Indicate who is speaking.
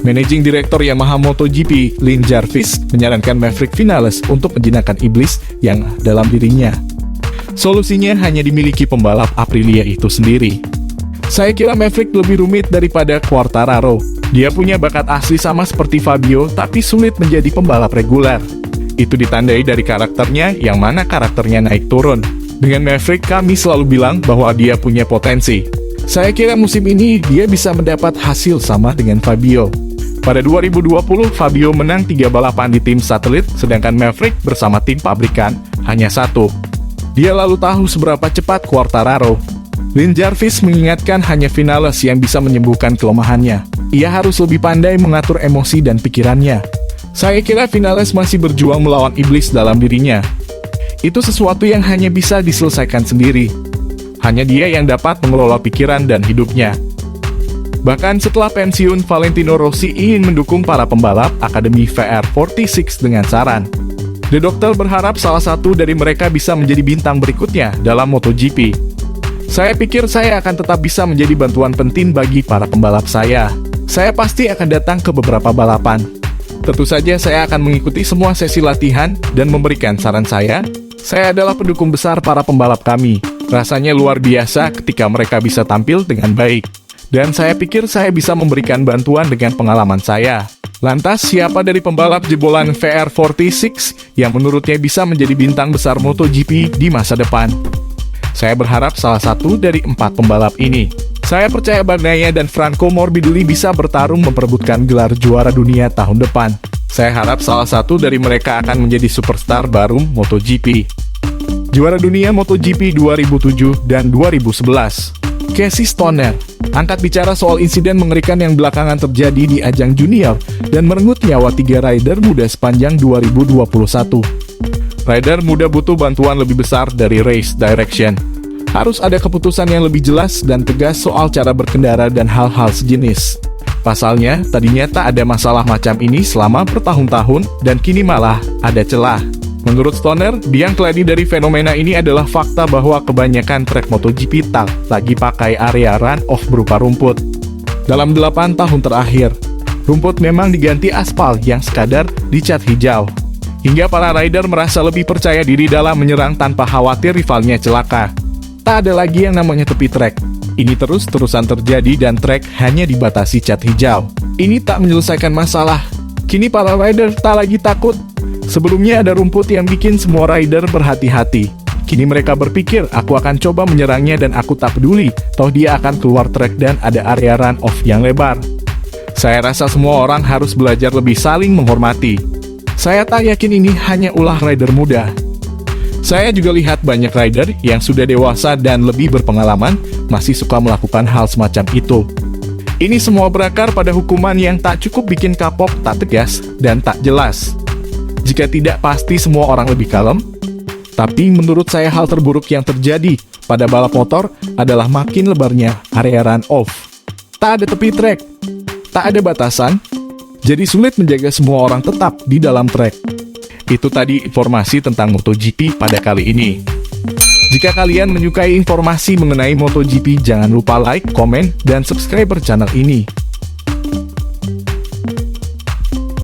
Speaker 1: Managing Director Yamaha MotoGP, Lin Jarvis, menyarankan Maverick Vinales untuk menjinakkan iblis yang dalam dirinya. Solusinya hanya dimiliki pembalap Aprilia itu sendiri. Saya kira Maverick lebih rumit daripada Quartararo. Dia punya bakat asli sama seperti Fabio, tapi sulit menjadi pembalap reguler. Itu ditandai dari karakternya, yang mana karakternya naik turun. Dengan Maverick, kami selalu bilang bahwa dia punya potensi. Saya kira musim ini dia bisa mendapat hasil sama dengan Fabio. Pada 2020, Fabio menang 3 balapan di tim satelit, sedangkan Maverick bersama tim pabrikan hanya 1. Dia lalu tahu seberapa cepat Quartararo. Lin Jarvis mengingatkan hanya Vinales yang bisa menyembuhkan kelemahannya. Ia harus lebih pandai mengatur emosi dan pikirannya. Saya kira Vinales masih berjuang melawan iblis dalam dirinya. Itu sesuatu yang hanya bisa diselesaikan sendiri. Hanya dia yang dapat mengelola pikiran dan hidupnya. Bahkan setelah pensiun, Valentino Rossi ingin mendukung para pembalap Akademi VR46 dengan saran. The Doctor berharap salah satu dari mereka bisa menjadi bintang berikutnya dalam MotoGP. Saya pikir saya akan tetap bisa menjadi bantuan penting bagi para pembalap saya. Saya pasti akan datang ke beberapa balapan. Tentu saja saya akan mengikuti semua sesi latihan dan memberikan saran saya. Saya adalah pendukung besar para pembalap kami. Rasanya luar biasa ketika mereka bisa tampil dengan baik. Dan saya pikir saya bisa memberikan bantuan dengan pengalaman saya. Lantas, siapa dari pembalap jebolan VR46 yang menurutnya bisa menjadi bintang besar MotoGP di masa depan? Saya berharap salah satu dari 4 pembalap ini. Saya percaya Bagnaia dan Franco Morbidelli bisa bertarung memperebutkan gelar juara dunia tahun depan. Saya harap salah satu dari mereka akan menjadi superstar baru MotoGP. Juara dunia MotoGP 2007 dan 2011. Casey Stoner angkat bicara soal insiden mengerikan yang belakangan terjadi di ajang junior dan merenggut nyawa 3 rider muda sepanjang 2021. Rider muda butuh bantuan lebih besar dari race direction. Harus ada keputusan yang lebih jelas dan tegas soal cara berkendara dan hal-hal sejenis. Pasalnya, tadinya tak ada masalah macam ini selama bertahun-tahun dan kini malah ada celah. Menurut Stoner, biang keladi dari fenomena ini adalah fakta bahwa kebanyakan trek MotoGP tak lagi pakai area run-off berupa rumput. Dalam 8 tahun terakhir, rumput memang diganti aspal yang sekadar dicat hijau. Hingga para rider merasa lebih percaya diri dalam menyerang tanpa khawatir rivalnya celaka. Tak ada lagi yang namanya tepi trek. Ini terus-terusan terjadi dan trek hanya dibatasi cat hijau. Ini tak menyelesaikan masalah. Kini para rider tak lagi takut. Sebelumnya ada rumput yang bikin semua rider berhati-hati. Kini mereka berpikir, aku akan coba menyerangnya dan aku tak peduli, toh dia akan keluar trek dan ada area run-off yang lebar. Saya rasa semua orang harus belajar lebih saling menghormati. Saya tak yakin ini hanya ulah rider muda. Saya juga lihat banyak rider yang sudah dewasa dan lebih berpengalaman masih suka melakukan hal semacam itu. Ini semua berakar pada hukuman yang tak cukup bikin kapok, tak tegas, dan tak jelas. Jika tidak, pasti semua orang lebih kalem. Tapi menurut saya hal terburuk yang terjadi pada balap motor adalah makin lebarnya area run-off. Tak ada tepi trek, tak ada batasan, jadi sulit menjaga semua orang tetap di dalam trek. Itu tadi informasi tentang MotoGP pada kali ini. Jika kalian menyukai informasi mengenai MotoGP, jangan lupa like, komen, dan subscribe channel ini.